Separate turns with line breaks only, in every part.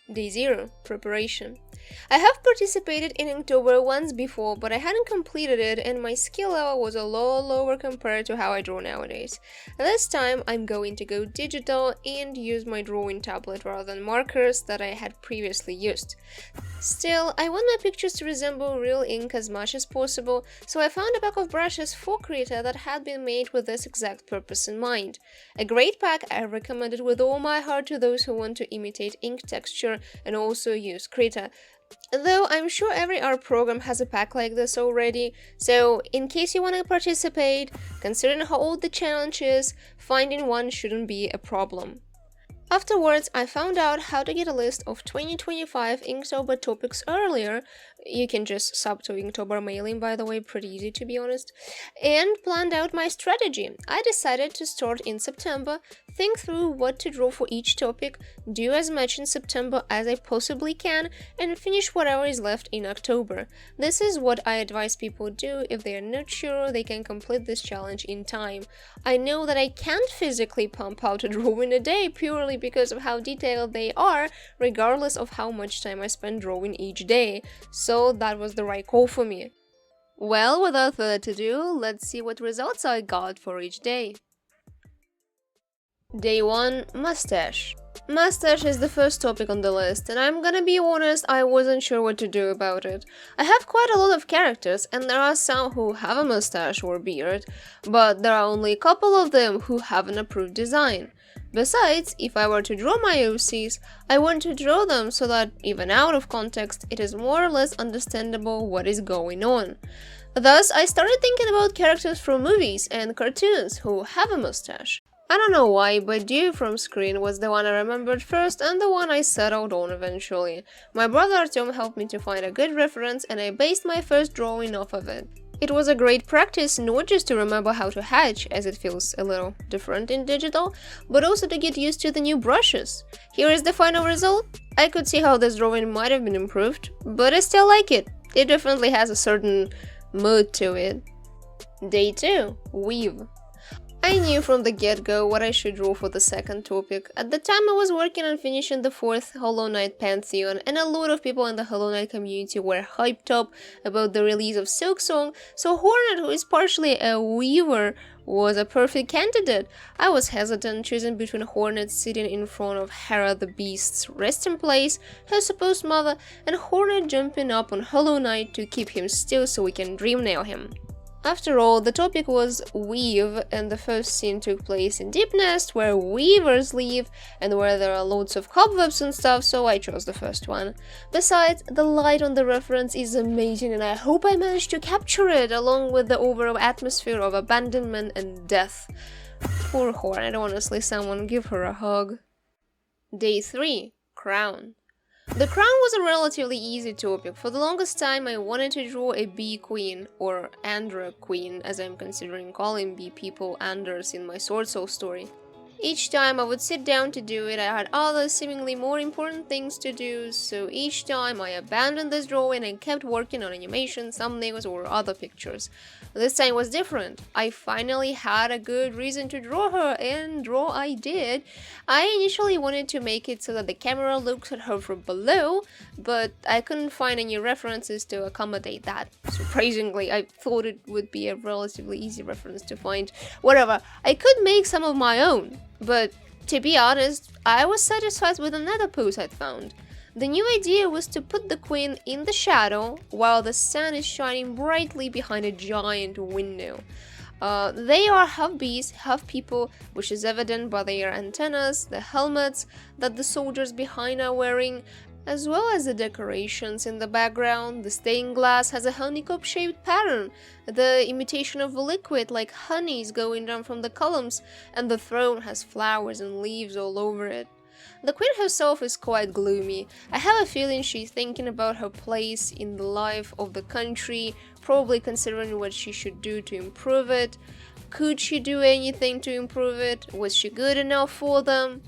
Day 0. Preparation. I have participated in Inktober once before, but I hadn't completed it and my skill level was a lot lower compared to how I draw nowadays. This time I'm going to go digital and use my drawing tablet rather than markers that I had previously used. Still, I want my pictures to resemble real ink as much as possible, so I found a pack of brushes for Krita that had been made with this exact purpose in mind. A great pack I recommend it with all my heart to those who want to imitate ink texture and also use Krita. Though I'm sure every art program has a pack like this already, so in case you want to participate, considering how old the challenge is, finding one shouldn't be a problem. Afterwards, I found out how to get a list of 2025 Inktober topics earlier. You can just sub to Inktober mailing, by the way, pretty easy to be honest, and planned out my strategy. I decided to start in September, think through what to draw for each topic, do as much in September as I possibly can, and finish whatever is left in October. This is what I advise people do if they are not sure they can complete this challenge in time. I know that I can't physically pump out a drawing a day purely because of how detailed they are, regardless of how much time I spend drawing each day, so that was the right call for me. Well, without further ado, let's see what results I got for each day. Day 1. Mustache. Mustache is the first topic on the list, and I'm gonna be honest, I wasn't sure what to do about it. I have quite a lot of characters, and there are some who have a mustache or beard, but there are only a couple of them who have an approved design. Besides, if I were to draw my OCs, I want to draw them so that, even out of context, it is more or less understandable what is going on. Thus, I started thinking about characters from movies and cartoons who have a mustache. I don't know why, but Dude from Screen was the one I remembered first and the one I settled on eventually. My brother Artyom helped me to find a good reference and I based my first drawing off of it. It was a great practice not just to remember how to hatch, as it feels a little different in digital, but also to get used to the new brushes. Here is the final result. I could see how this drawing might have been improved, but I still like it. It definitely has a certain mood to it. Day 2. Weave. I knew from the get-go what I should draw for the second topic. At the time I was working on finishing the 4th Hollow Knight Pantheon, and a lot of people in the Hollow Knight community were hyped up about the release of Silksong, so Ornate, who is partially a weaver, was a perfect candidate. I was hesitant, choosing between Ornate sitting in front of Hera the Beast's resting place, her supposed mother, and Ornate jumping up on Hollow Knight to keep him still so we can dream nail him. After all, the topic was Weave, and the first scene took place in Deep Nest, where weavers live, and where there are loads of cobwebs and stuff, so I chose the first one. Besides, the light on the reference is amazing, and I hope I managed to capture it, along with the overall atmosphere of abandonment and death. Poor Hornet, honestly, someone give her a hug. Day 3. Crown. The crown was a relatively easy topic. For the longest time I wanted to draw a bee queen, or Andra queen, as I'm considering calling bee people Anders in my Sword Soul story. Each time I would sit down to do it, I had other seemingly more important things to do, so each time I abandoned this drawing and kept working on animation, thumbnails or other pictures. This time was different. I finally had a good reason to draw her, and draw I did. I initially wanted to make it so that the camera looks at her from below, but I couldn't find any references to accommodate that. Surprisingly, I thought it would be a relatively easy reference to find. Whatever, I could make some of my own. But, to be honest, I was satisfied with another pose I'd found. The new idea was to put the queen in the shadow while the sun is shining brightly behind a giant window. They are half bees, half people, which is evident by their antennas, the helmets that the soldiers behind are wearing, as well as the decorations in the background. The stained glass has a honeycomb-shaped pattern, the imitation of a liquid like honey is going down from the columns, and the throne has flowers and leaves all over it. The queen herself is quite gloomy. I have a feeling she's thinking about her place in the life of the country, probably considering what she should do to improve it. Could she do anything to improve it? Was she good enough for them?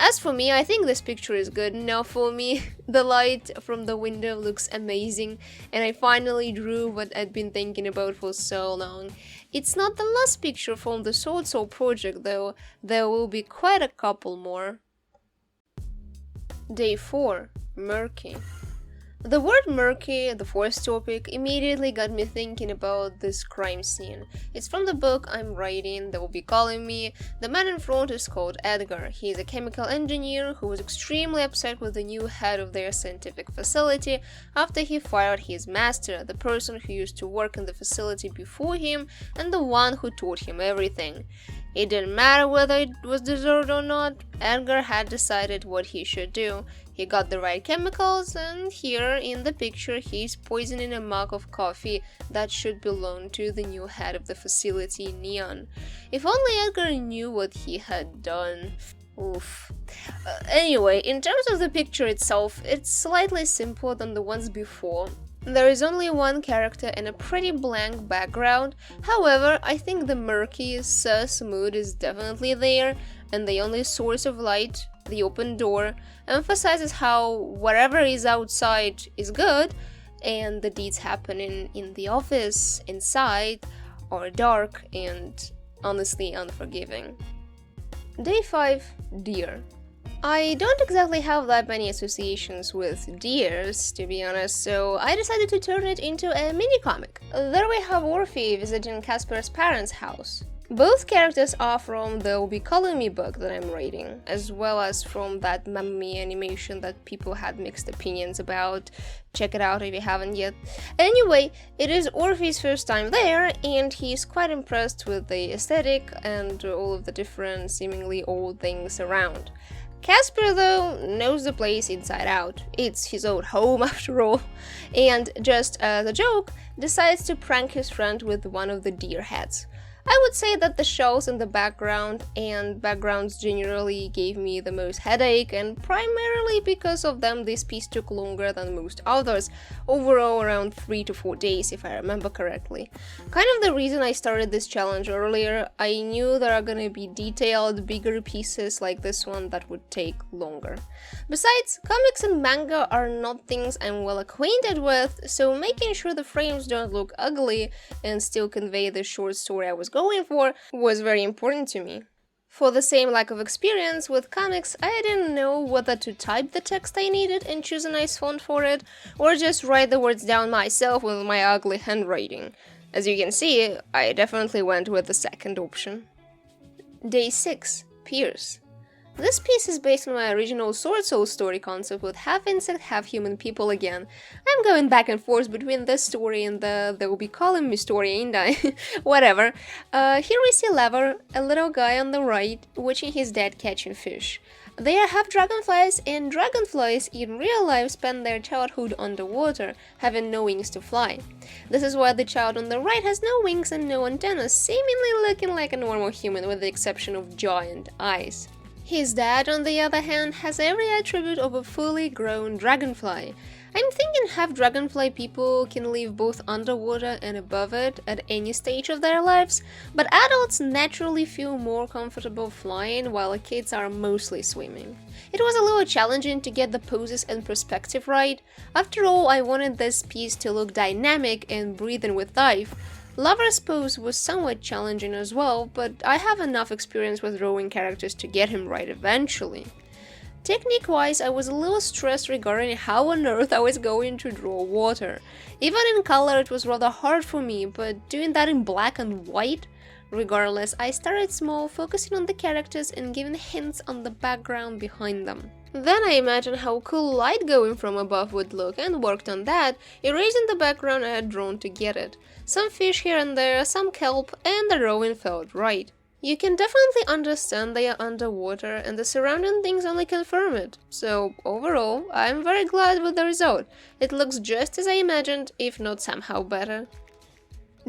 As for me, I think this picture is good enough for me. The light from the window looks amazing, and I finally drew what I'd been thinking about for so long. It's not the last picture from the Sword Soul project though, there will be quite a couple more. Day 4. Murky. The word murky, the fourth topic, immediately got me thinking about this crime scene. It's from the book I'm writing, They Will Be Calling Me. The man in front is called Edgar. He is a chemical engineer who was extremely upset with the new head of their scientific facility after he fired his master, the person who used to work in the facility before him and the one who taught him everything. It didn't matter whether it was deserved or not, Edgar had decided what he should do. He got the right chemicals, and here in the picture he's poisoning a mug of coffee that should belong to the new head of the facility, Neon. If only Edgar knew what he had done. Oof. Anyway, in terms of the picture itself, it's slightly simpler than the ones before. There is only one character and a pretty blank background. However, I think the murky, sus mood is definitely there, and the only source of light, the open door, emphasizes how whatever is outside is good, and the deeds happening in the office, inside, are dark and honestly unforgiving. Day 5. Deer. I don't exactly have that many associations with deers, to be honest, so I decided to turn it into a mini-comic. There we have Orphe visiting Casper's parents' house. Both characters are from the They'll Be Calling Me book that I'm writing, as well as from that Mamma Mia animation that people had mixed opinions about. Check it out if you haven't yet. Anyway, it is Orphe's first time there, and he's quite impressed with the aesthetic and all of the different, seemingly old things around. Casper, though, knows the place inside out. It's his old home after all, and just as a joke, decides to prank his friend with one of the deer heads. I would say that the shells in the background and backgrounds generally gave me the most headache, and primarily because of them this piece took longer than most others, overall around 3 to 4 days if I remember correctly. Kind of the reason I started this challenge earlier, I knew there are gonna be detailed, bigger pieces like this one that would take longer. Besides, comics and manga are not things I'm well acquainted with, so making sure the frames don't look ugly and still convey the short story I was going for was very important to me. For the same lack of experience with comics, I didn't know whether to type the text I needed and choose a nice font for it, or just write the words down myself with my ugly handwriting. As you can see, I definitely went with the second option. Day 6. Pierce. This piece is based on my original Sword Soul story concept with half insect, half human people again. I'm going back and forth between this story and the They Will Be Calling Me story, ain't I? Whatever. Here we see Lever, a little guy on the right, watching his dad catching fish. They are half dragonflies, and dragonflies in real life spend their childhood underwater, having no wings to fly. This is why the child on the right has no wings and no antennas, seemingly looking like a normal human with the exception of giant eyes. His dad, on the other hand, has every attribute of a fully grown dragonfly. I'm thinking half dragonfly people can live both underwater and above it at any stage of their lives, but adults naturally feel more comfortable flying while kids are mostly swimming. It was a little challenging to get the poses and perspective right. After all, I wanted this piece to look dynamic and breathing with life. Lover's pose was somewhat challenging as well, but I have enough experience with drawing characters to get him right eventually. Technique-wise, I was a little stressed regarding how on earth I was going to draw water. Even in color it was rather hard for me, but doing that in black and white? Regardless, I started small, focusing on the characters and giving hints on the background behind them. Then I imagined how cool light going from above would look and worked on that, erasing the background I had drawn to get it. Some fish here and there, some kelp, and the rowing felt right. You can definitely understand they are underwater, and the surrounding things only confirm it. So overall, I'm very glad with the result. It looks just as I imagined, if not somehow better.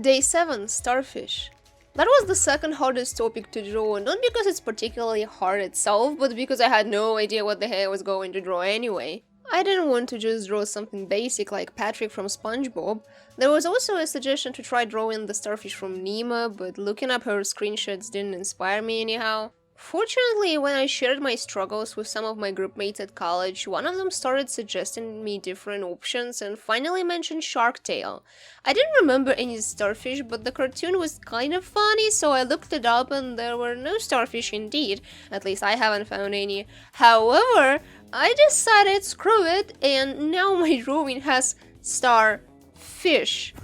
Day 7. Starfish. That was the second hardest topic to draw, not because it's particularly hard itself, but because I had no idea what the hell I was going to draw anyway. I didn't want to just draw something basic like Patrick from SpongeBob. There was also a suggestion to try drawing the starfish from Nemo, but looking up her screenshots didn't inspire me anyhow. Fortunately, when I shared my struggles with some of my group mates at college, one of them started suggesting me different options and finally mentioned Shark Tale. I didn't remember any starfish, but the cartoon was kind of funny, so I looked it up and there were no starfish indeed. At least I haven't found any. However, I decided screw it, and now my drawing has Starfish.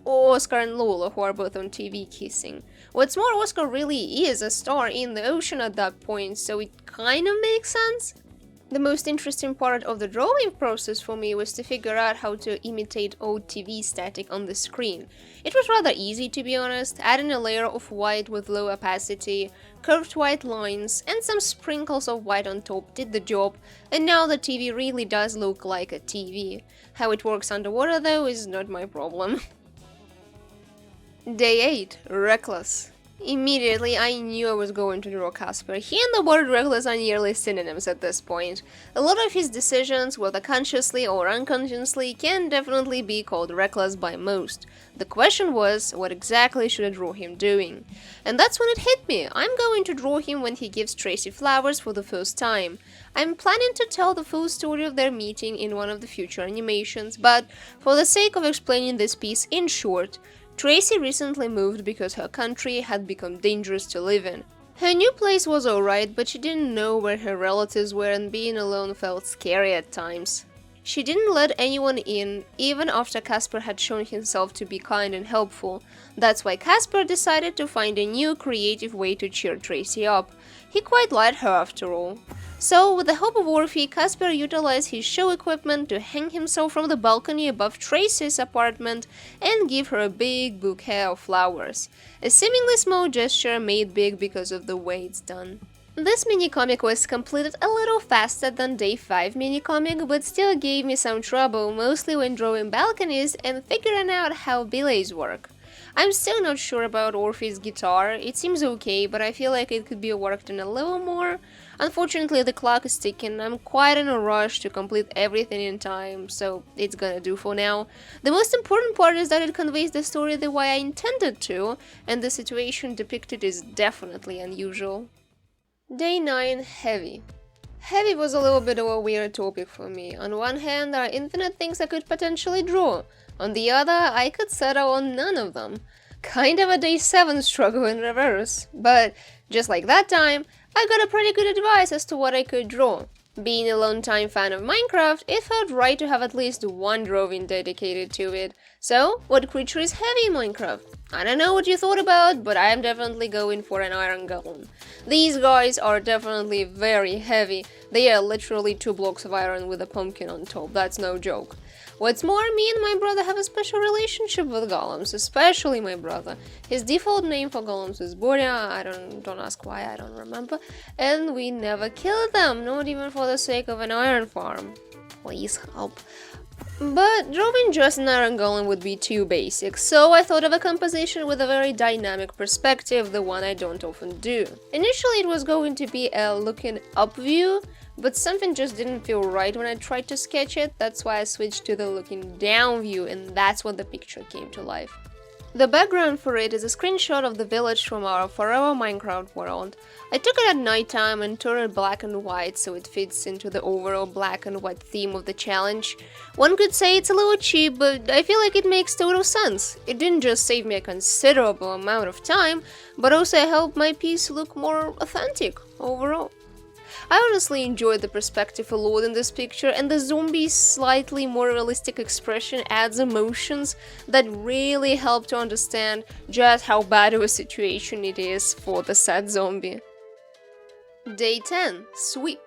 Oscar and Lola, who are both on TV kissing. What's more, Oscar really is a star in the ocean at that point, so it kind of makes sense. The most interesting part of the drawing process for me was to figure out how to imitate old TV static on the screen. It was rather easy, to be honest. Adding a layer of white with low opacity, curved white lines, and some sprinkles of white on top did the job, and now the TV really does look like a TV. How it works underwater though is not my problem. Day 8. Reckless. Immediately, I knew I was going to draw Casper. He and the word reckless are nearly synonyms at this point. A lot of his decisions, whether consciously or unconsciously, can definitely be called reckless by most. The question was, what exactly should I draw him doing? And that's when it hit me. I'm going to draw him when he gives Tracy flowers for the first time. I'm planning to tell the full story of their meeting in one of the future animations, but for the sake of explaining this piece in short, Tracy recently moved because her country had become dangerous to live in. Her new place was alright, but she didn't know where her relatives were and being alone felt scary at times. She didn't let anyone in, even after Casper had shown himself to be kind and helpful. That's why Casper decided to find a new creative way to cheer Tracy up. He quite liked her after all. So, with the help of Orphe, Casper utilized his show equipment to hang himself from the balcony above Tracy's apartment and give her a big bouquet of flowers. A seemingly small gesture made big because of the way it's done. This mini-comic was completed a little faster than Day 5 mini-comic, but still gave me some trouble, mostly when drawing balconies and figuring out how billets work. I'm still not sure about Orphe's guitar. It seems okay, but I feel like it could be worked on a little more. Unfortunately, the clock is ticking. I'm quite in a rush to complete everything in time, so it's gonna do for now. The most important part is that it conveys the story the way I intended to, and the situation depicted is definitely unusual. Day 9. Heavy. Heavy was a little bit of a weird topic for me. On one hand, there are infinite things I could potentially draw. On the other, I could settle on none of them. Kind of a Day 7 struggle in reverse. But, just like that time, I got a pretty good advice as to what I could draw. Being a long-time fan of Minecraft, it felt right to have at least one drawing dedicated to it. So, what creature is heavy in Minecraft? I don't know what you thought about, but I am definitely going for an iron golem. These guys are definitely very heavy. They are literally 2 blocks of iron with a pumpkin on top, that's no joke. What's more, me and my brother have a special relationship with golems, especially my brother. His default name for golems is Borya, don't ask why, I don't remember. And we never kill them, not even for the sake of an iron farm. Please help. But drawing just an iron golem would be too basic, so I thought of a composition with a very dynamic perspective, the one I don't often do. Initially it was going to be a looking up view, but something just didn't feel right when I tried to sketch it. That's why I switched to the looking down view, and that's when the picture came to life. The background for it is a screenshot of the village from our forever Minecraft world. I took it at nighttime and turned it black and white so it fits into the overall black and white theme of the challenge. One could say it's a little cheap, but I feel like it makes total sense. It didn't just save me a considerable amount of time, but also helped my piece look more authentic overall. I honestly enjoyed the perspective a lot in this picture, and the zombie's slightly more realistic expression adds emotions that really help to understand just how bad of a situation it is for the sad zombie. Day 10. Sweep.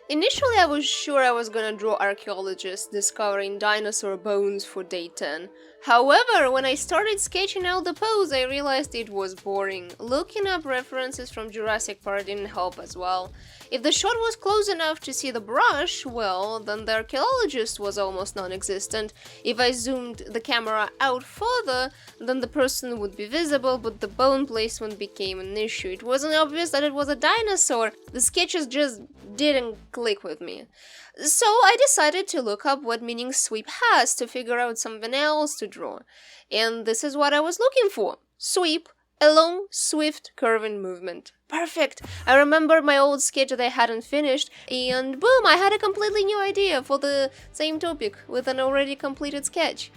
Initially I was sure I was gonna draw archaeologists discovering dinosaur bones for Day 10. However, when I started sketching out the pose, I realized it was boring. Looking up references from Jurassic Park didn't help as well. If the shot was close enough to see the brush, well, then the archaeologist was almost non-existent. If I zoomed the camera out further, then the person would be visible, but the bone placement became an issue. It wasn't obvious that it was a dinosaur. The sketches just didn't click with me. So I decided to look up what meaning sweep has to figure out something else to draw. And this is what I was looking for. Sweep. A long, swift, curving movement. Perfect! I remembered my old sketch that I hadn't finished, and boom, I had a completely new idea for the same topic with an already completed sketch.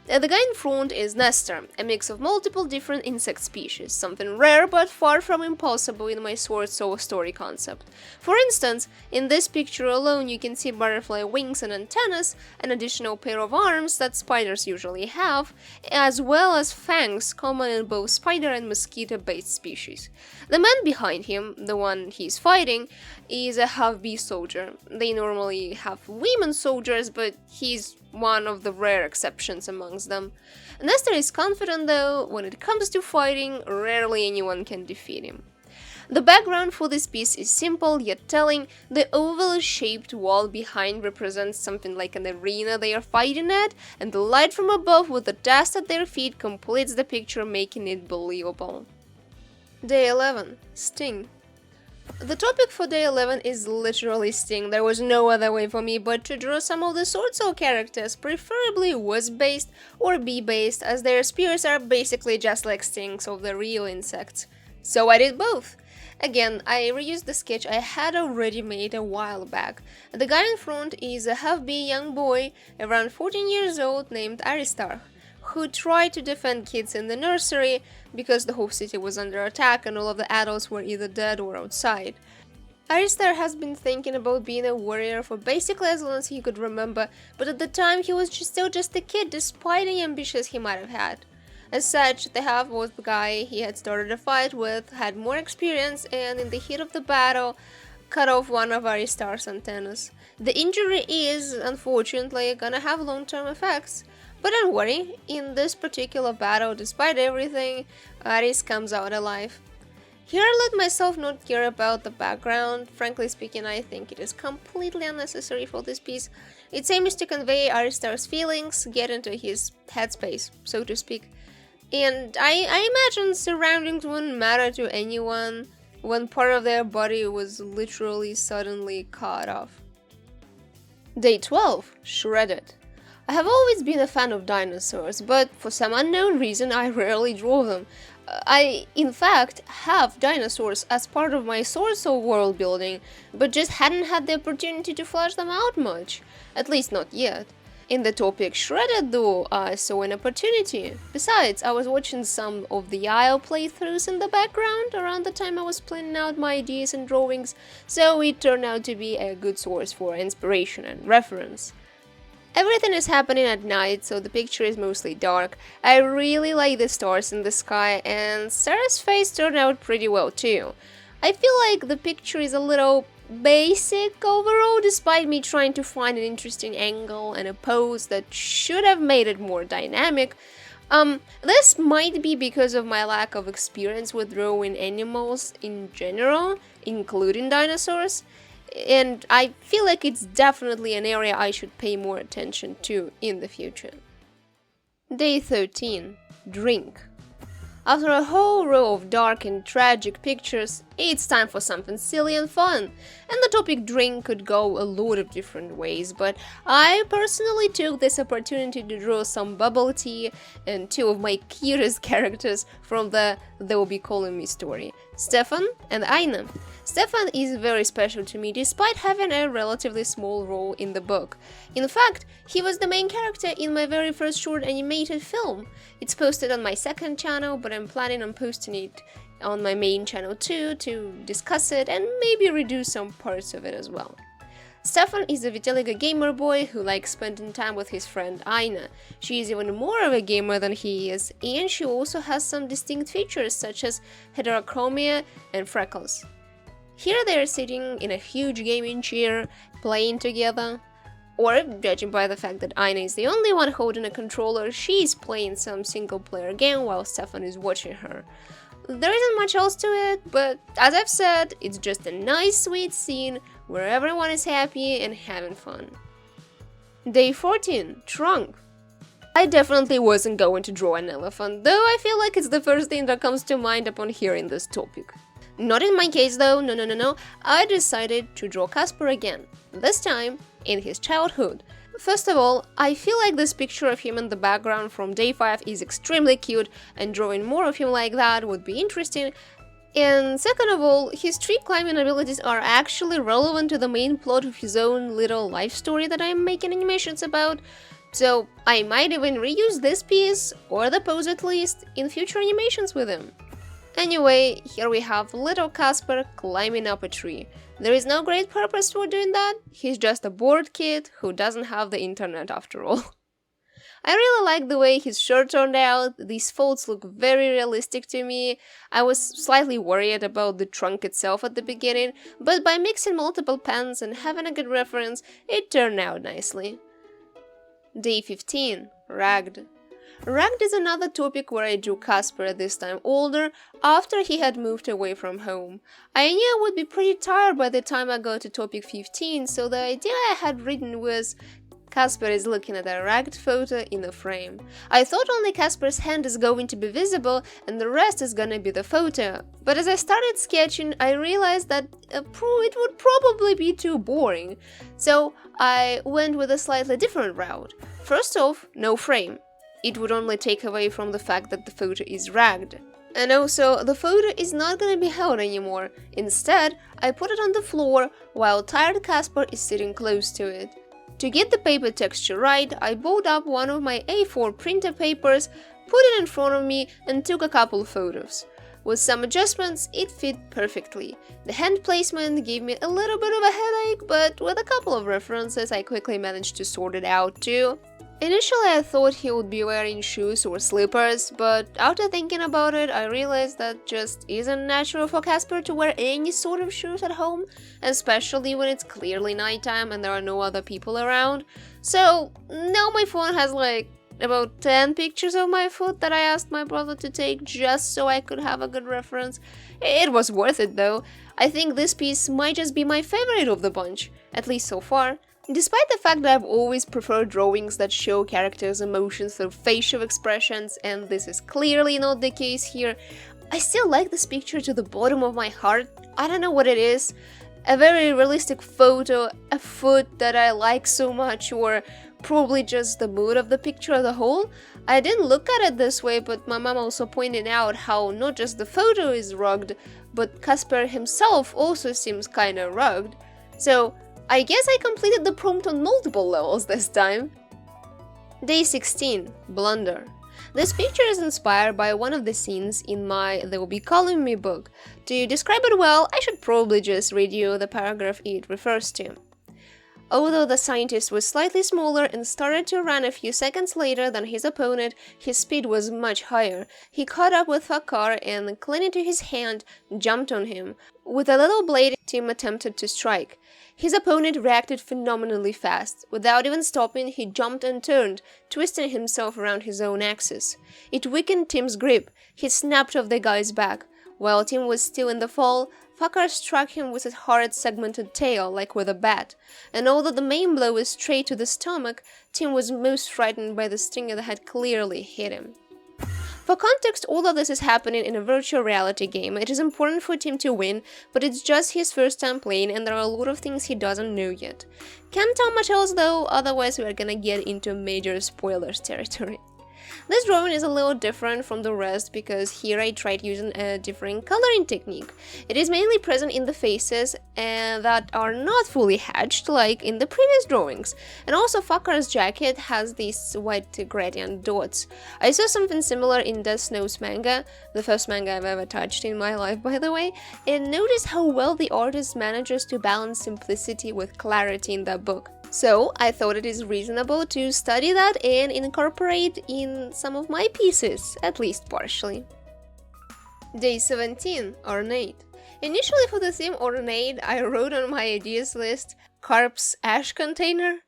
The guy in front is Nestor, a mix of multiple different insect species, something rare but far from impossible in my Sword Soul story concept. For instance, in this picture alone you can see butterfly wings and antennas, an additional pair of arms that spiders usually have, as well as fangs common in both spider and mosquito-based species. The man behind him, the one he's fighting, is a half-bee soldier. They normally have women soldiers, but he's one of the rare exceptions amongst them. Nestor is confident though, when it comes to fighting, rarely anyone can defeat him. The background for this piece is simple yet telling. The oval shaped wall behind represents something like an arena they are fighting at, and the light from above with the dust at their feet completes the picture, making it believable. Day 11. Sting. The topic for day 11 is literally Sting. There was no other way for me but to draw some of the Sword Soul characters, preferably wasp-based or bee-based, as their spears are basically just like stings of the real insects. So I did both. Again, I reused the sketch I had already made a while back. The guy in front is a half-bee young boy, around 14 years old, named Aristarch, who tried to defend kids in the nursery because the whole city was under attack and all of the adults were either dead or outside. Aristarch has been thinking about being a warrior for basically as long as he could remember, but at the time he was still just a kid despite the ambitions he might have had. As such, the half-wasp guy he had started a fight with had more experience and in the heat of the battle cut off one of Aristarch's antennas. The injury is, unfortunately, gonna have long-term effects. But don't worry, in this particular battle, despite everything, Aris comes out alive. Here I let myself not care about the background. Frankly speaking, I think it is completely unnecessary for this piece. Its aim is to convey Aristarch's feelings, get into his headspace, so to speak. And I imagine surroundings wouldn't matter to anyone when part of their body was literally suddenly cut off. Day 12. Shredded. I have always been a fan of dinosaurs, but for some unknown reason I rarely draw them. I, in fact, have dinosaurs as part of my Sword Soul world building, but just hadn't had the opportunity to flesh them out much. At least not yet. In the topic Shredded though, I saw an opportunity. Besides, I was watching some of the Isle playthroughs in the background around the time I was planning out my ideas and drawings, so it turned out to be a good source for inspiration and reference. Everything is happening at night, so the picture is mostly dark. I really like the stars in the sky, and Sarah's face turned out pretty well too. I feel like the picture is a little basic overall, despite me trying to find an interesting angle and a pose that should have made it more dynamic. This might be because of my lack of experience with drawing animals in general, including dinosaurs. And I feel like it's definitely an area I should pay more attention to in the future. Day 13. Drink. After a whole row of dark and tragic pictures, it's time for something silly and fun. And the topic drink could go a lot of different ways, but I personally took this opportunity to draw some bubble tea and two of my cutest characters from the They Will Be Calling Me story, Stefan and Aina. Stefan is very special to me despite having a relatively small role in the book. In fact, he was the main character in my very first short animated film. It's posted on my second channel, but I'm planning on posting it on my main channel too to discuss it and maybe redo some parts of it as well. Stefan is a Vitiligo gamer boy who likes spending time with his friend Aina. She is even more of a gamer than he is, and she also has some distinct features such as heterochromia and freckles. Here they are sitting in a huge gaming chair, playing together. Or, judging by the fact that Aina is the only one holding a controller, she's playing some single-player game while Stefan is watching her. There isn't much else to it, but as I've said, it's just a nice, sweet scene where everyone is happy and having fun. Day 14. Trunk. I definitely wasn't going to draw an elephant, though I feel like it's the first thing that comes to mind upon hearing this topic. Not in my case though, no. I decided to draw Casper again, this time in his childhood. First of all, I feel like this picture of him in the background from day 5 is extremely cute, and drawing more of him like that would be interesting. And second of all, his tree climbing abilities are actually relevant to the main plot of his own little life story that I'm making animations about. So I might even reuse this piece, or the pose at least, in future animations with him. Anyway, here we have little Casper climbing up a tree. There is no great purpose for doing that, he's just a bored kid who doesn't have the internet after all. I really like the way his shirt turned out, these folds look very realistic to me. I was slightly worried about the trunk itself at the beginning, but by mixing multiple pens and having a good reference, it turned out nicely. Day 15. Ragged. Ragged is another topic where I drew Casper, this time older, after he had moved away from home. I knew I would be pretty tired by the time I got to topic 15, so the idea I had written was Casper is looking at a ragged photo in a frame. I thought only Casper's hand is going to be visible and the rest is gonna be the photo, but as I started sketching I realized that it would probably be too boring, so I went with a slightly different route. First off, no frame. It would only take away from the fact that the photo is ragged. And also, the photo is not gonna be held anymore. Instead, I put it on the floor while tired Casper is sitting close to it. To get the paper texture right, I bought up one of my A4 printer papers, put it in front of me and took a couple of photos. With some adjustments, it fit perfectly. The hand placement gave me a little bit of a headache, but with a couple of references I quickly managed to sort it out too. Initially I thought he would be wearing shoes or slippers, but after thinking about it I realized that just isn't natural for Casper to wear any sort of shoes at home, especially when it's clearly nighttime and there are no other people around. So now my phone has like about 10 pictures of my foot that I asked my brother to take just so I could have a good reference. It was worth it though. I think this piece might just be my favorite of the bunch, at least so far. Despite the fact that I've always preferred drawings that show characters' emotions through facial expressions, and this is clearly not the case here, I still like this picture to the bottom of my heart. I don't know what it is. A very realistic photo, a foot that I like so much, or probably just the mood of the picture as a whole. I didn't look at it this way, but my mom also pointed out how not just the photo is rugged, but Casper himself also seems kinda rugged. So I guess I completed the prompt on multiple levels this time. Day 16. Blunder. This picture is inspired by one of the scenes in my They Will Be Calling Me book. To describe it well, I should probably just read you the paragraph it refers to. Although the scientist was slightly smaller and started to run a few seconds later than his opponent, his speed was much higher. He caught up with Vakar and, clinging to his hand, jumped on him. With a little blade, Tim attempted to strike. His opponent reacted phenomenally fast. Without even stopping, he jumped and turned, twisting himself around his own axis. It weakened Tim's grip. He snapped off the guy's back. While Tim was still in the fall, Vakar struck him with his hard segmented tail, like with a bat, and although the main blow was straight to the stomach, Tim was most frightened by the stinger that had clearly hit him. For context, all of this is happening in a virtual reality game. It is important for Tim to win, but it's just his first time playing and there are a lot of things he doesn't know yet. Can't tell much else though, otherwise we are gonna get into major spoilers territory. This drawing is a little different from the rest because here I tried using a different coloring technique. It is mainly present in the faces that are not fully hatched like in the previous drawings. And also Vakar's jacket has these white gradient dots. I saw something similar in Death Snow's manga, the first manga I've ever touched in my life by the way, and notice how well the artist manages to balance simplicity with clarity in that book. So I thought it is reasonable to study that and incorporate in some of my pieces, at least partially. Day 17. Ornate. Initially for the theme Ornate, I wrote on my ideas list Carp's ash container.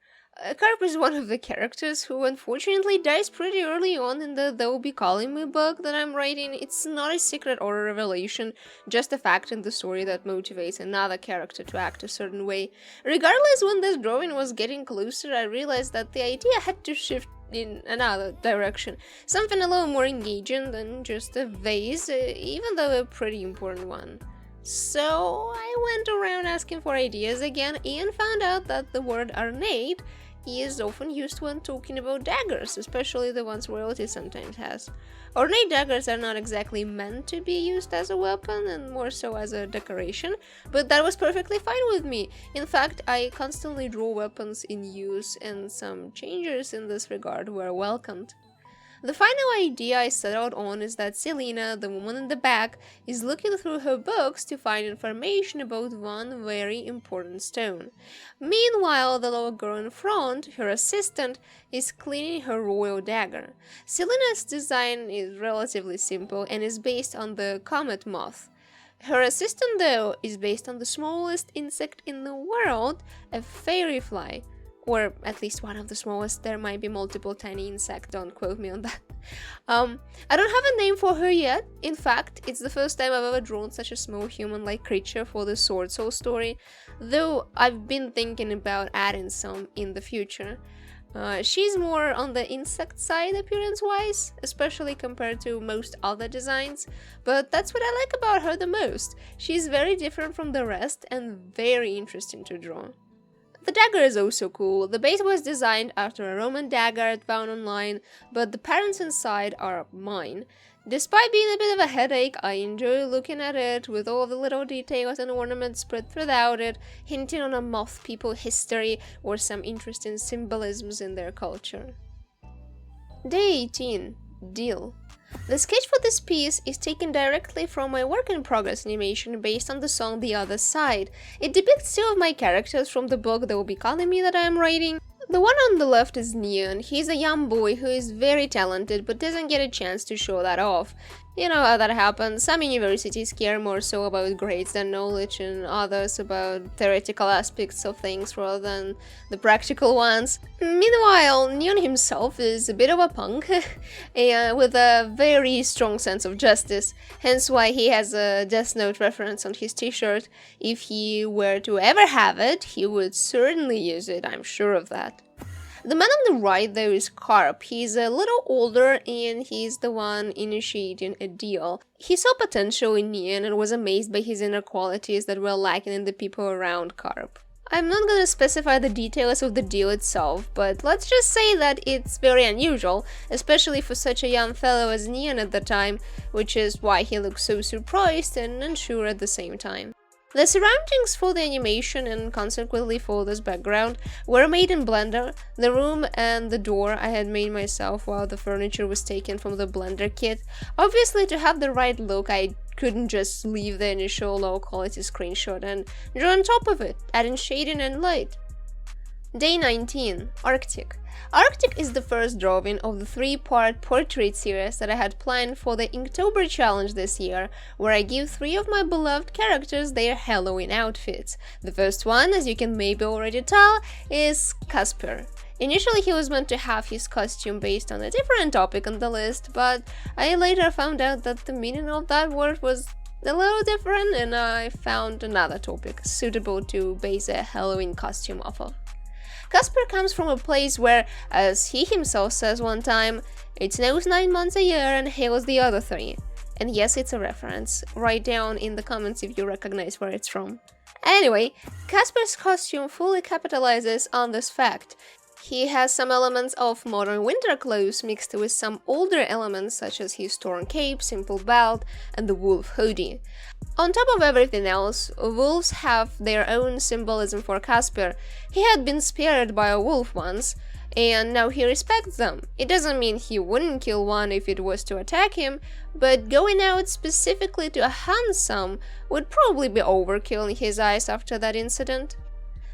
Carp is one of the characters who unfortunately dies pretty early on in the They'll Be Calling Me book that I'm writing. It's not a secret or a revelation, just a fact in the story that motivates another character to act a certain way. Regardless, when this drawing was getting closer, I realized that the idea had to shift in another direction. Something a little more engaging than just a vase, even though a pretty important one. So I went around asking for ideas again and found out that the word ornate is often used when talking about daggers, especially the ones royalty sometimes has. Ornate daggers are not exactly meant to be used as a weapon and more so as a decoration, but that was perfectly fine with me. In fact, I constantly draw weapons in use, and some changes in this regard were welcomed. The final idea I settled on is that Selena, the woman in the back, is looking through her books to find information about one very important stone. Meanwhile, the little girl in front, her assistant, is cleaning her royal dagger. Selena's design is relatively simple and is based on the comet moth. Her assistant, though, is based on the smallest insect in the world, a firefly. Or at least one of the smallest. There might be multiple tiny insects, don't quote me on that. I don't have a name for her yet. In fact, it's the first time I've ever drawn such a small human-like creature for the Sword Soul story, though I've been thinking about adding some in the future. She's more on the insect side appearance-wise, especially compared to most other designs, but that's what I like about her the most. She's very different from the rest and very interesting to draw. The dagger is also cool. The base was designed after a Roman dagger I'd found online, but the patterns inside are mine. Despite being a bit of a headache, I enjoy looking at it with all the little details and ornaments spread throughout it, hinting on a moth people history or some interesting symbolisms in their culture. Day 18. Deal. The sketch for this piece is taken directly from my work-in-progress animation based on the song The Other Side. It depicts two of my characters from the book They Will Be Calling Me that I am writing. The one on the left is Neon. He's a young boy who is very talented but doesn't get a chance to show that off. You know how that happens. Some universities care more so about grades than knowledge, and others about theoretical aspects of things rather than the practical ones. Meanwhile, Neon himself is a bit of a punk, with a very strong sense of justice, hence why he has a Death Note reference on his t-shirt. If he were to ever have it, he would certainly use it, I'm sure of that. The man on the right, though, is Carp. He's a little older and he's the one initiating a deal. He saw potential in Neon and was amazed by his inner qualities that were lacking in the people around Carp. I'm not gonna specify the details of the deal itself, but let's just say that it's very unusual, especially for such a young fellow as Neon at the time, which is why he looks so surprised and unsure at the same time. The surroundings for the animation and consequently for this background were made in Blunder. The room and the door I had made myself while the furniture was taken from the Blunder kit. Obviously, to have the right look, I couldn't just leave the initial low-quality screenshot and draw on top of it, adding shading and light. Day 19. Arctic. Arctic is the first drawing of the 3-part portrait series that I had planned for the Inktober challenge this year, where I give 3 of my beloved characters their Halloween outfits. The first one, as you can maybe already tell, is Casper. Initially he was meant to have his costume based on a different topic on the list, but I later found out that the meaning of that word was a little different, and I found another topic suitable to base a Halloween costume off of. Casper comes from a place where, as he himself says one time, it snows 9 months a year and hails the other 3. And yes, it's a reference. Write down in the comments if you recognize where it's from. Anyway, Casper's costume fully capitalizes on this fact. He has some elements of modern winter clothes mixed with some older elements such as his torn cape, simple belt, and the wolf hoodie. On top of everything else, wolves have their own symbolism for Casper. He had been spared by a wolf once, and now he respects them. It doesn't mean he wouldn't kill one if it was to attack him, but going out specifically to hunt some would probably be overkill in his eyes after that incident.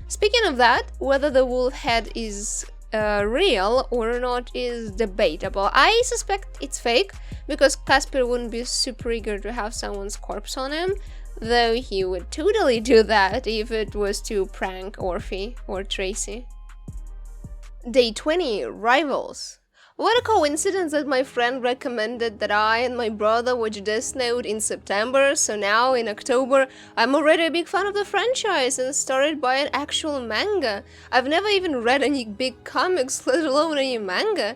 Speaking of that, whether the wolf head is real or not is debatable. I suspect it's fake, because Casper wouldn't be super eager to have someone's corpse on him, though he would totally do that if it was to prank Orphe or Tracy. Day 20. Rivals. What a coincidence that my friend recommended that I and my brother watch Death Note in September, so now in October I'm already a big fan of the franchise and started by an actual manga. I've never even read any big comics, let alone any manga.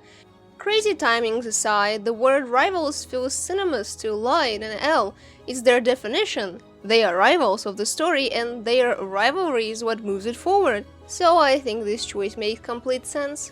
Crazy timings aside, the word rivals feels synonymous to light and L. It's their definition. They are rivals of the story, and their rivalry is what moves it forward. So I think this choice makes complete sense.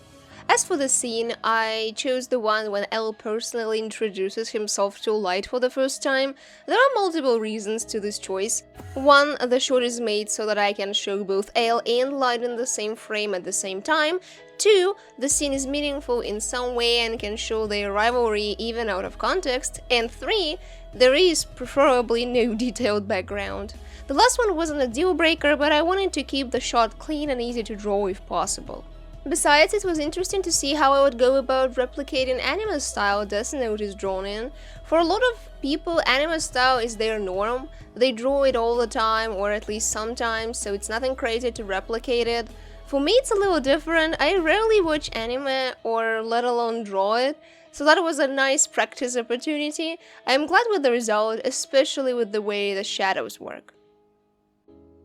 As for the scene, I chose the one when L personally introduces himself to Light for the first time. There are multiple reasons to this choice. One, the shot is made so that I can show both L and Light in the same frame at the same time. Two, the scene is meaningful in some way and can show their rivalry even out of context. And three, there is preferably no detailed background. The last one wasn't a deal breaker, but I wanted to keep the shot clean and easy to draw if possible. Besides, it was interesting to see how I would go about replicating anime style Death Note is drawn in. For a lot of people, anime style is their norm. They draw it all the time, or at least sometimes, so it's nothing crazy to replicate it. For me, it's a little different. I rarely watch anime or let alone draw it, so that was a nice practice opportunity. I'm glad with the result, especially with the way the shadows work.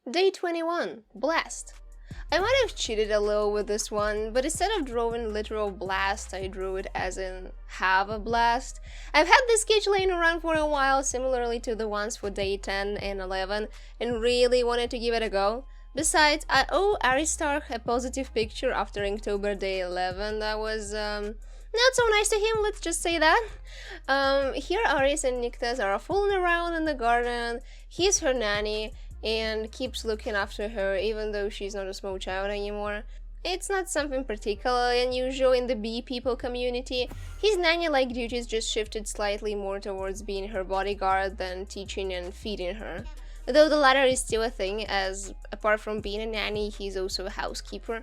Day 21. Blast. I might have cheated a little with this one, but instead of drawing literal blast, I drew it as in have a blast. I've had this sketch laying around for a while, similarly to the ones for day 10 and 11, and really wanted to give it a go. Besides, I owe Aristarch a positive picture after Inktober day 11 that was, not so nice to him, let's just say that. Here Aris and Nyctas are fooling around in the garden. He's her nanny and keeps looking after her even though she's not a small child anymore. It's not something particularly unusual in the bee people community. His nanny-like duties just shifted slightly more towards being her bodyguard than teaching and feeding her. Though the latter is still a thing, as apart from being a nanny, he's also a housekeeper.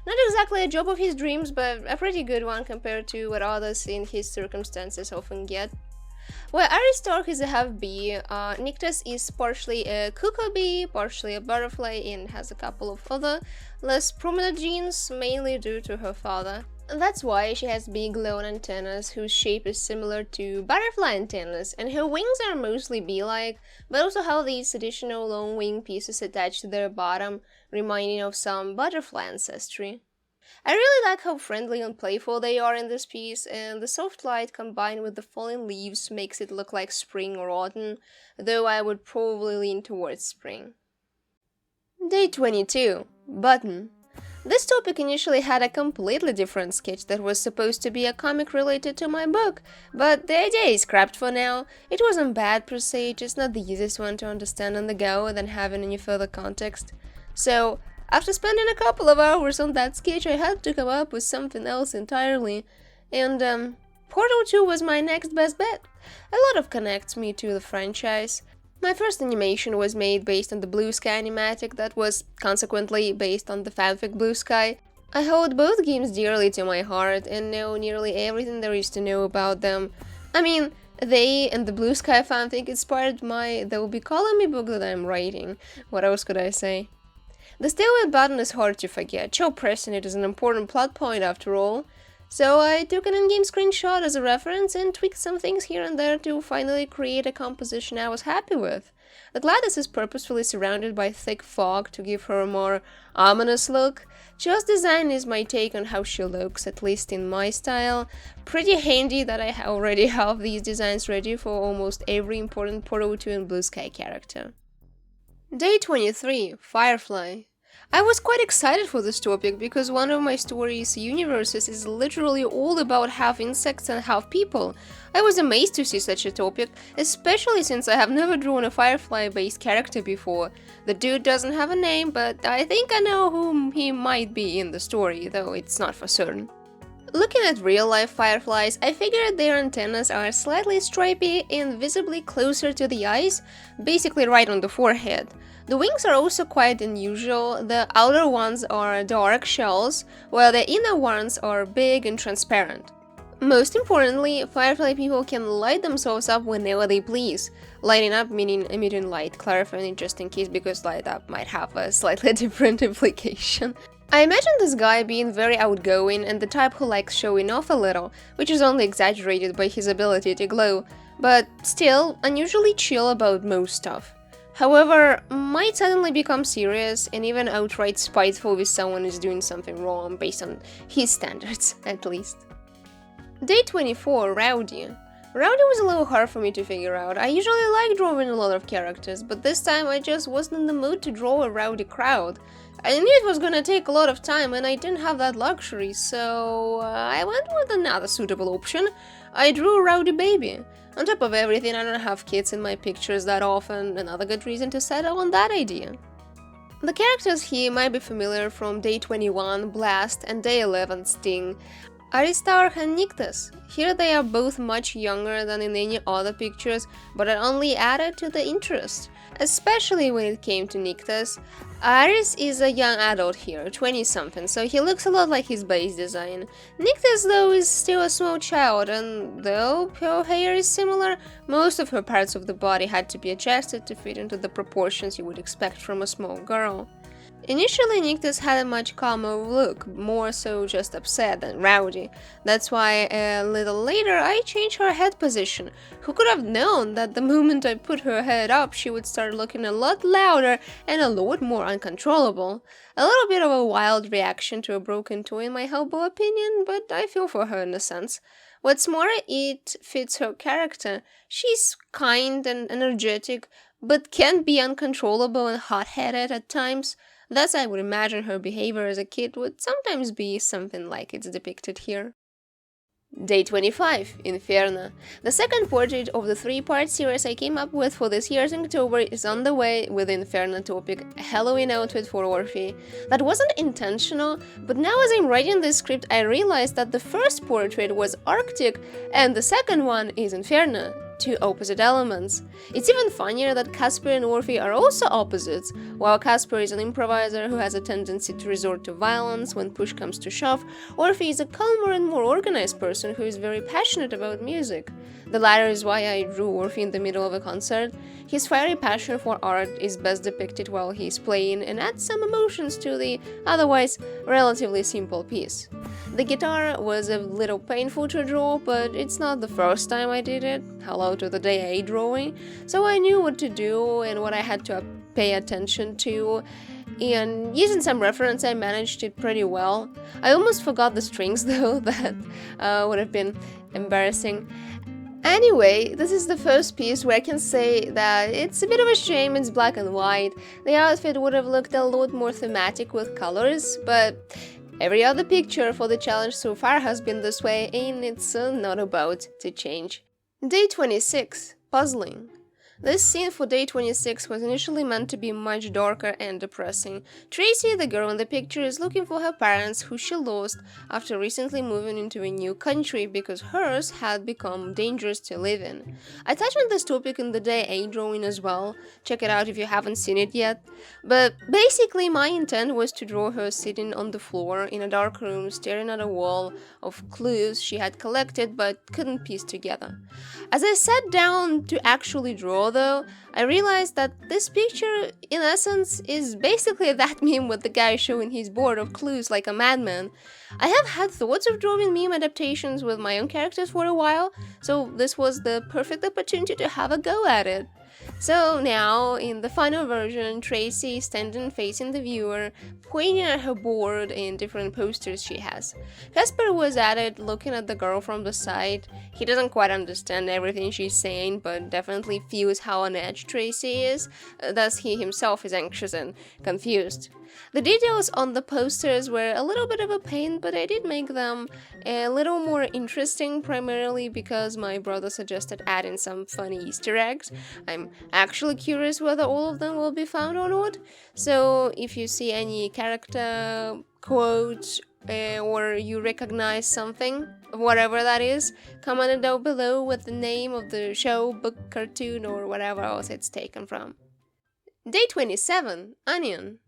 Not exactly a job of his dreams, but a pretty good one compared to what others in his circumstances often get. While Aristarch is a half-bee, Nyctas is partially a cuckoo bee, partially a butterfly, and has a couple of other, less prominent genes, mainly due to her father. That's why she has big long antennas whose shape is similar to butterfly antennas, and her wings are mostly bee-like, but also how these additional long wing pieces attach to their bottom, reminding of some butterfly ancestry. I really like how friendly and playful they are in this piece, and the soft light combined with the falling leaves makes it look like spring or autumn, though I would probably lean towards spring. Day 22. Button. This topic initially had a completely different sketch that was supposed to be a comic related to my book, but the idea is scrapped for now. It wasn't bad per se, just not the easiest one to understand on the go than having any further context. So, after spending a couple of hours on that sketch, I had to come up with something else entirely, and Portal 2 was my next best bet. A lot of connects me to the franchise. My first animation was made based on the Blue Sky animatic that was consequently based on the fanfic Blue Sky. I hold both games dearly to my heart and know nearly everything there is to know about them. I mean, they and the Blue Sky fanfic inspired my They'll Be Calling Me book that I'm writing. What else could I say? The stalemate button is hard to forget, so pressing it is an important plot point after all. So I took an in-game screenshot as a reference and tweaked some things here and there to finally create a composition I was happy with. The Gladys is purposefully surrounded by thick fog to give her a more ominous look. Jo's design is my take on how she looks, at least in my style. Pretty handy that I already have these designs ready for almost every important Portal 2 and Blue Sky character. Day 23. Firefly. I was quite excited for this topic because one of my story's universes is literally all about half insects and half people. I was amazed to see such a topic, especially since I have never drawn a Firefly-based character before. The dude doesn't have a name, but I think I know whom he might be in the story, though it's not for certain. Looking at real-life fireflies, I figured their antennas are slightly stripy and visibly closer to the eyes, basically right on the forehead. The wings are also quite unusual. The outer ones are dark shells, while the inner ones are big and transparent. Most importantly, firefly people can light themselves up whenever they please. Lighting up meaning emitting light, clarifying it just in case because light up might have a slightly different implication. I imagine this guy being very outgoing and the type who likes showing off a little, which is only exaggerated by his ability to glow, but still unusually chill about most stuff. However, might suddenly become serious and even outright spiteful if someone is doing something wrong based on his standards, at least. Day 24, Rowdy. Rowdy was a little hard for me to figure out. I usually like drawing a lot of characters, but this time I just wasn't in the mood to draw a rowdy crowd. I knew it was gonna take a lot of time and I didn't have that luxury, so I went with another suitable option. I drew a rowdy baby. On top of everything, I don't have kids in my pictures that often, another good reason to settle on that idea. The characters here might be familiar from Day 21, Blast, and Day 11, Sting. Aristarch and Nyctus. Here they are both much younger than in any other pictures, but it only added to the interest, especially when it came to Nyctus. Aris is a young adult here, 20-something, so he looks a lot like his base design. Nyctus, though, is still a small child, and though her hair is similar, most of her parts of the body had to be adjusted to fit into the proportions you would expect from a small girl. Initially, Nyctus had a much calmer look, more so just upset than rowdy. That's why a little later I changed her head position. Who could have known that the moment I put her head up she would start looking a lot louder and a lot more uncontrollable. A little bit of a wild reaction to a broken toy in my humble opinion, but I feel for her in a sense. What's more, it fits her character. She's kind and energetic, but can be uncontrollable and hot-headed at times. Thus, I would imagine her behavior as a kid would sometimes be something like it's depicted here. Day 25, Inferno. The second portrait of the three-part series I came up with for this year's Inktober is on the way with the Inferno topic, a Halloween outfit for Orphe. That wasn't intentional, but now as I'm writing this script I realized that the first portrait was Arctic and the second one is Inferno. Two opposite elements. It's even funnier that Casper and Orphe are also opposites. While Casper is an improviser who has a tendency to resort to violence when push comes to shove, Orphe is a calmer and more organized person who is very passionate about music. The latter is why I drew Orphe in the middle of a concert. His fiery passion for art is best depicted while he's playing and adds some emotions to the otherwise relatively simple piece. The guitar was a little painful to draw, but it's not the first time I did it. Hello to the day 8 drawing, so I knew what to do and what I had to pay attention to, and using some reference I managed it pretty well. I almost forgot the strings though, that would have been embarrassing. Anyway, this is the first piece where I can say that it's a bit of a shame it's black and white. The outfit would have looked a lot more thematic with colors, but every other picture for the challenge so far has been this way and it's not about to change. Day 26, Puzzling. This scene for Day 26 was initially meant to be much darker and depressing. Tracy, the girl in the picture, is looking for her parents, who she lost after recently moving into a new country because hers had become dangerous to live in. I touched on this topic in the Day 8 drawing as well, check it out if you haven't seen it yet. But basically my intent was to draw her sitting on the floor in a dark room staring at a wall of clues she had collected but couldn't piece together. As I sat down to actually draw though, I realized that this picture, in essence, is basically that meme with the guy showing his board of clues like a madman. I have had thoughts of drawing meme adaptations with my own characters for a while, so this was the perfect opportunity to have a go at it. So now, in the final version, Tracy is standing facing the viewer, pointing at her board and different posters she has. Casper was added looking at the girl from the side. He doesn't quite understand everything she's saying, but definitely feels how on edge Tracy is, thus he himself is anxious and confused. The details on the posters were a little bit of a pain, but I did make them a little more interesting, primarily because my brother suggested adding some funny Easter eggs. I'm actually curious whether all of them will be found or not, so if you see any character quotes or you recognize something, whatever that is, comment it down below with the name of the show, book, cartoon, or whatever else it's taken from. Day 27, Onion.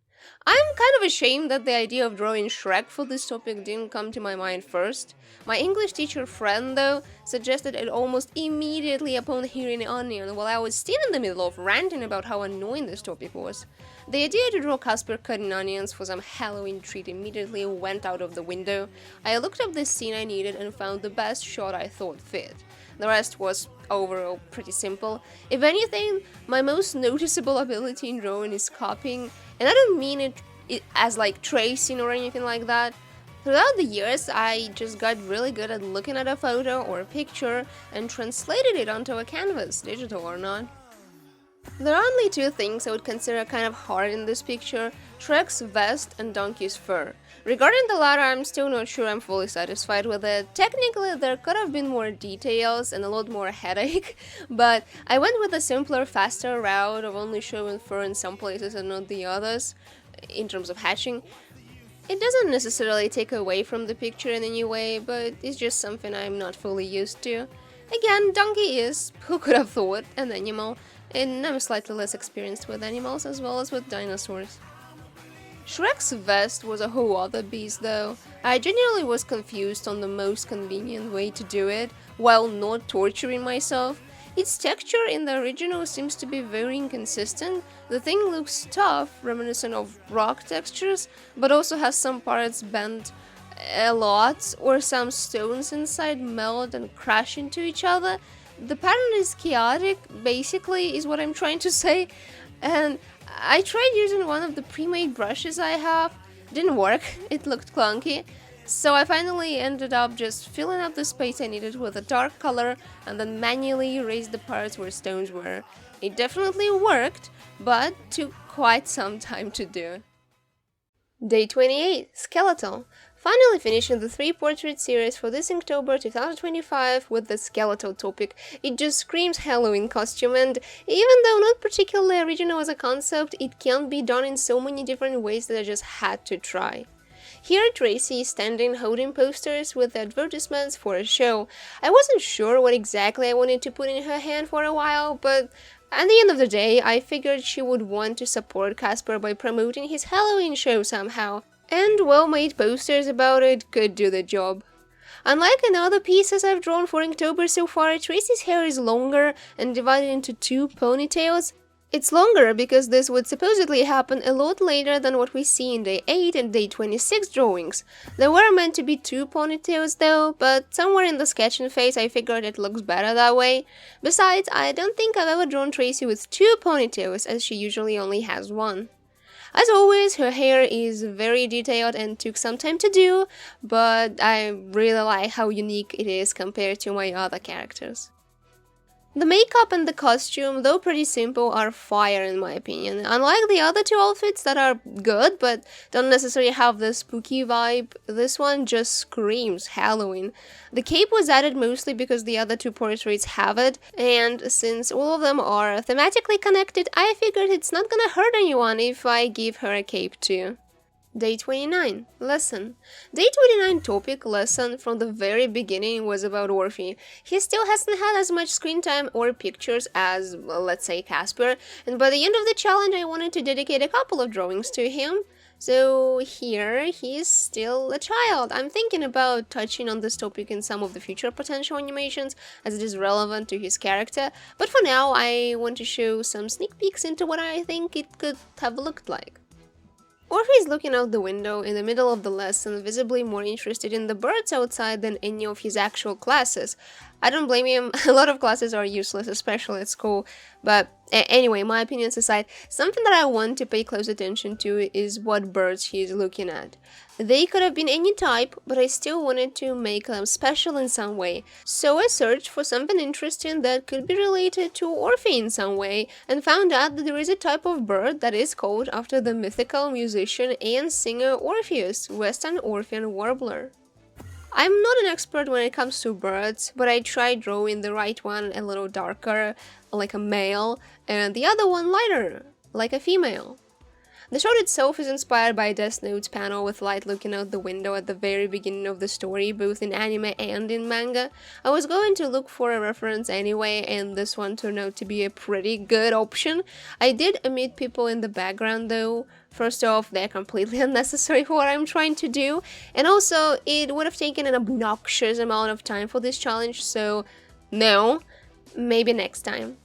I'm kind of ashamed that the idea of drawing Shrek for this topic didn't come to my mind first. My English teacher friend, though, suggested it almost immediately upon hearing Onion while I was still in the middle of ranting about how annoying this topic was. The idea to draw Casper cutting onions for some Halloween treat immediately went out of the window. I looked up the scene I needed and found the best shot I thought fit. The rest was overall pretty simple. If anything, my most noticeable ability in drawing is copying, and I don't mean it as like tracing or anything like that. Throughout the years, I just got really good at looking at a photo or a picture and translated it onto a canvas, digital or not. There are only two things I would consider kind of hard in this picture: Shrek's vest and Donkey's fur. Regarding the latter, I'm still not sure I'm fully satisfied with it. Technically, there could have been more details and a lot more headache, but I went with a simpler, faster route of only showing fur in some places and not the others, in terms of hatching. It doesn't necessarily take away from the picture in any way, but it's just something I'm not fully used to. Again, Donkey is, who could have thought, an animal, and I'm slightly less experienced with animals as well as with dinosaurs. Shrek's vest was a whole other beast though. I genuinely was confused on the most convenient way to do it, while not torturing myself. Its texture in the original seems to be very inconsistent. The thing looks tough, reminiscent of rock textures, but also has some parts bent a lot, or some stones inside melt and crash into each other. The pattern is chaotic, basically, is what I'm trying to say, and I tried using one of the pre-made brushes I have. Didn't work, it looked clunky, so I finally ended up just filling up the space I needed with a dark color and then manually erased the parts where stones were. It definitely worked, but took quite some time to do. Day 28, Skeletal. Finally finishing the 3-portrait series for this Inktober 2025 with the Skeletal topic. It just screams Halloween costume, and even though not particularly original as a concept, it can be done in so many different ways that I just had to try. Here Tracy is standing holding posters with advertisements for a show. I wasn't sure what exactly I wanted to put in her hand for a while, but at the end of the day, I figured she would want to support Casper by promoting his Halloween show somehow, and well-made posters about it could do the job. Unlike in other pieces I've drawn for Inktober so far, Tracy's hair is longer and divided into 2 ponytails. It's longer because this would supposedly happen a lot later than what we see in Day 8 and Day 26 drawings. There were meant to be 2 ponytails though, but somewhere in the sketching phase I figured it looks better that way. Besides, I don't think I've ever drawn Tracy with 2 ponytails, as she usually only has 1. As always, her hair is very detailed and took some time to do, but I really like how unique it is compared to my other characters. The makeup and the costume, though pretty simple, are fire in my opinion. Unlike the other 2 outfits that are good but don't necessarily have the spooky vibe, this one just screams Halloween. The cape was added mostly because the other 2 portraits have it, and since all of them are thematically connected, I figured it's not gonna hurt anyone if I give her a cape too. Day 29, Lesson. Day 29 topic, Lesson, from the very beginning was about Orphe. He still hasn't had as much screen time or pictures as, well, let's say, Casper, and by the end of the challenge I wanted to dedicate a couple of drawings to him. So here, he's still a child. I'm thinking about touching on this topic in some of the future potential animations, as it is relevant to his character, but for now I want to show some sneak peeks into what I think it could have looked like. Orphe is looking out the window in the middle of the lesson, visibly more interested in the birds outside than any of his actual classes. I don't blame him, a lot of classes are useless, especially at school, but anyway, my opinions aside, something that I want to pay close attention to is what birds he is looking at. They could have been any type, but I still wanted to make them special in some way, so I searched for something interesting that could be related to Orphe in some way, and found out that there is a type of bird that is called after the mythical musician and singer Orpheus, Western Orphean warbler. I'm not an expert when it comes to birds, but I tried drawing the right one a little darker, like a male, and the other one lighter, like a female. The shot itself is inspired by a Death Note's panel with light looking out the window at the very beginning of the story, both in anime and in manga. I was going to look for a reference anyway, and this one turned out to be a pretty good option. I did omit people in the background though. First off, they're completely unnecessary for what I'm trying to do, and also it would have taken an obnoxious amount of time for this challenge, so no, maybe next time.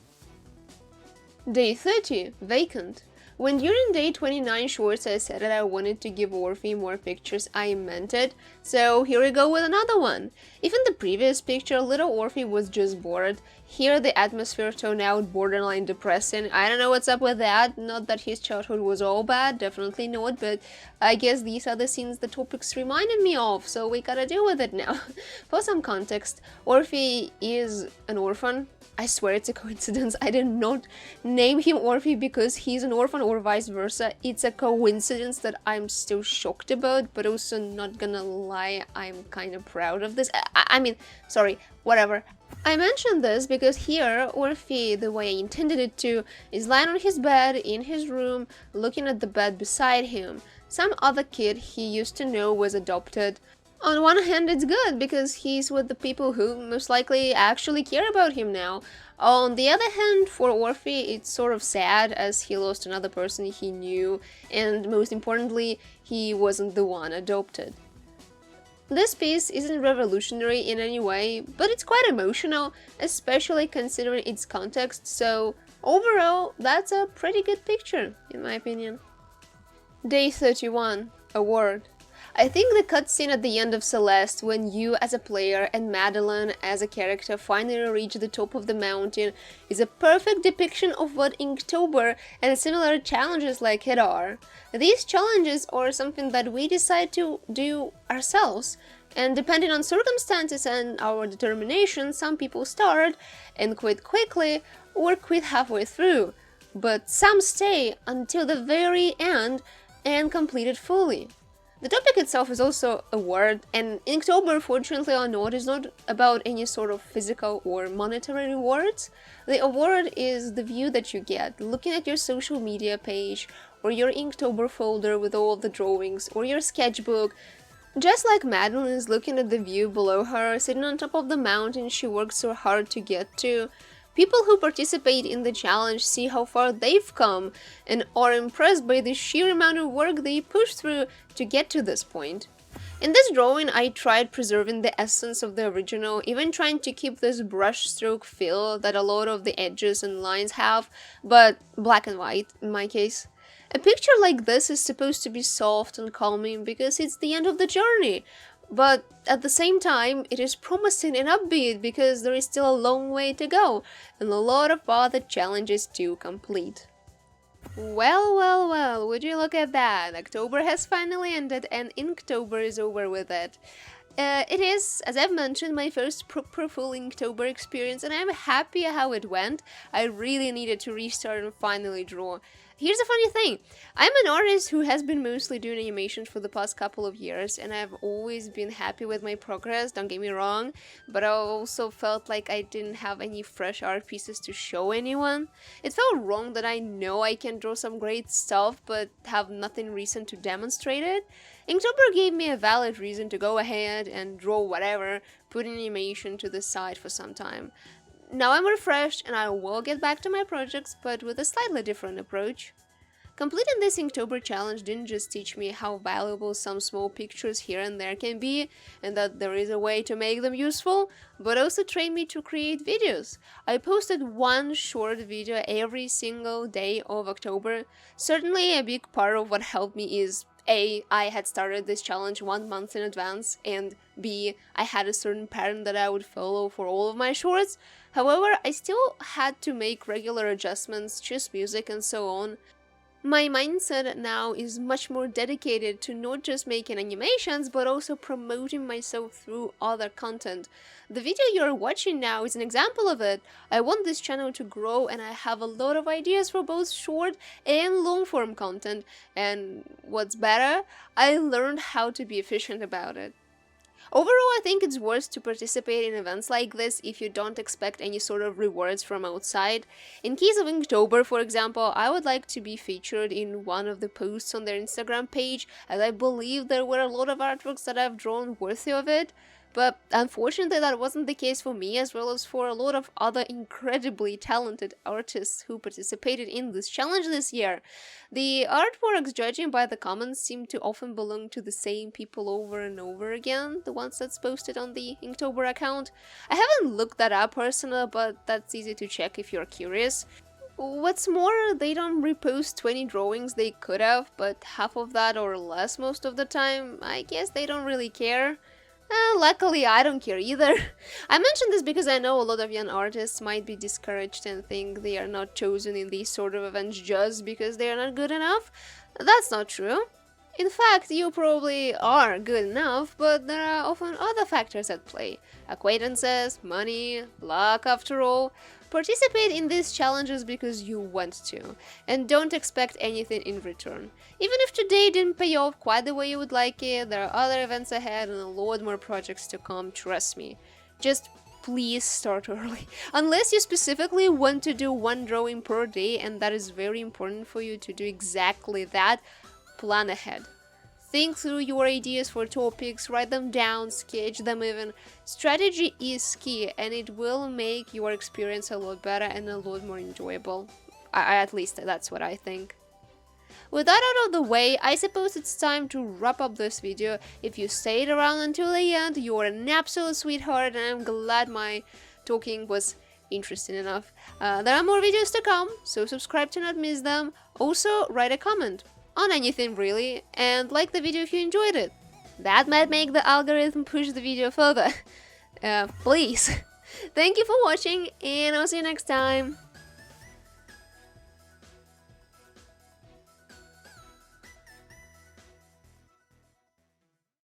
Day 30, Vacant. When during Day 29 shorts I said that I wanted to give Orphe more pictures, I meant it, so here we go with another one. Even the previous picture, little Orphe was just bored. Here the atmosphere turned out borderline depressing. I don't know what's up with that, not that his childhood was all bad, definitely not, but I guess these are the scenes the topics reminded me of, so we gotta deal with it now. For some context, Orphe is an orphan. I swear it's a coincidence. I did not name him Orphe because he's an orphan or vice versa. It's a coincidence that I'm still shocked about, but also not gonna lie, I'm kind of proud of this. I mean, sorry, whatever. I mentioned this because here, Orphe, the way I intended it to, is lying on his bed in his room, looking at the bed beside him. Some other kid he used to know was adopted. On one hand, it's good because he's with the people who most likely actually care about him now. On the other hand, for Orphe, it's sort of sad as he lost another person he knew, and most importantly, he wasn't the one adopted. This piece isn't revolutionary in any way, but it's quite emotional, especially considering its context, so overall, that's a pretty good picture, in my opinion. Day 31. Award. I think the cutscene at the end of Celeste, when you as a player and Madeline as a character finally reach the top of the mountain, is a perfect depiction of what Inktober and similar challenges like it are. These challenges are something that we decide to do ourselves, and depending on circumstances and our determination, some people start and quit quickly or quit halfway through, but some stay until the very end and complete it fully. The topic itself is also award, and Inktober, fortunately or not, is not about any sort of physical or monetary rewards. The award is the view that you get, looking at your social media page, or your Inktober folder with all of the drawings, or your sketchbook. Just like Madeline is looking at the view below her, sitting on top of the mountain she worked so hard to get to, people who participate in the challenge see how far they've come and are impressed by the sheer amount of work they pushed through to get to this point. In this drawing, I tried preserving the essence of the original, even trying to keep this brushstroke feel that a lot of the edges and lines have, but black and white in my case. A picture like this is supposed to be soft and calming because it's the end of the journey, but at the same time, it is promising and upbeat because there is still a long way to go and a lot of other challenges to complete. Well, would you look at that? October has finally ended and Inktober is over with it. It is, as I've mentioned, my first proper full Inktober experience and I'm happy how it went. I really needed to restart and finally draw. Here's a funny thing, I'm an artist who has been mostly doing animations for the past couple of years and I've always been happy with my progress, don't get me wrong, but I also felt like I didn't have any fresh art pieces to show anyone. It felt wrong that I know I can draw some great stuff but have nothing recent to demonstrate it. Inktober gave me a valid reason to go ahead and draw whatever, putting animation to the side for some time. Now I'm refreshed and I will get back to my projects, but with a slightly different approach. Completing this Inktober challenge didn't just teach me how valuable some small pictures here and there can be, and that there is a way to make them useful, but also trained me to create videos. I posted one short video every single day of October. Certainly a big part of what helped me is A, I had started this challenge 1 month in advance, and B, I had a certain pattern that I would follow for all of my shorts. However, I still had to make regular adjustments, choose music and so on. My mindset now is much more dedicated to not just making animations, but also promoting myself through other content. The video you're watching now is an example of it. I want this channel to grow and I have a lot of ideas for both short and long form content. And what's better, I learned how to be efficient about it. Overall, I think it's worth to participate in events like this if you don't expect any sort of rewards from outside. In case of Inktober, for example, I would like to be featured in one of the posts on their Instagram page, as I believe there were a lot of artworks that I've drawn worthy of it. But unfortunately that wasn't the case for me, as well as for a lot of other incredibly talented artists who participated in this challenge this year. The artworks, judging by the comments, seem to often belong to the same people over and over again, the ones that's posted on the Inktober account. I haven't looked that up personally, but that's easy to check if you're curious. What's more, they don't repost 20 drawings they could have, but half of that or less most of the time. I guess they don't really care. Luckily, I don't care either. I mention this because I know a lot of young artists might be discouraged and think they are not chosen in these sort of events just because they are not good enough. That's not true. In fact, you probably are good enough, but there are often other factors at play. Acquaintances, money, luck after all. Participate in these challenges because you want to, and don't expect anything in return. Even if today didn't pay off quite the way you would like it, there are other events ahead and a lot more projects to come, trust me. Just please start early. Unless you specifically want to do one drawing per day and that is very important for you to do exactly that, plan ahead. Think through your ideas for topics, write them down, sketch them even. Strategy is key and it will make your experience a lot better and a lot more enjoyable. At least that's what I think. With that out of the way, I suppose it's time to wrap up this video. If you stayed around until the end, you're an absolute sweetheart and I'm glad my talking was interesting enough. There are more videos to come, so subscribe to not miss them. Also, write a comment on anything really, and like the video if you enjoyed it. That might make the algorithm push the video further. Please. Thank you for watching, and I'll see you next time.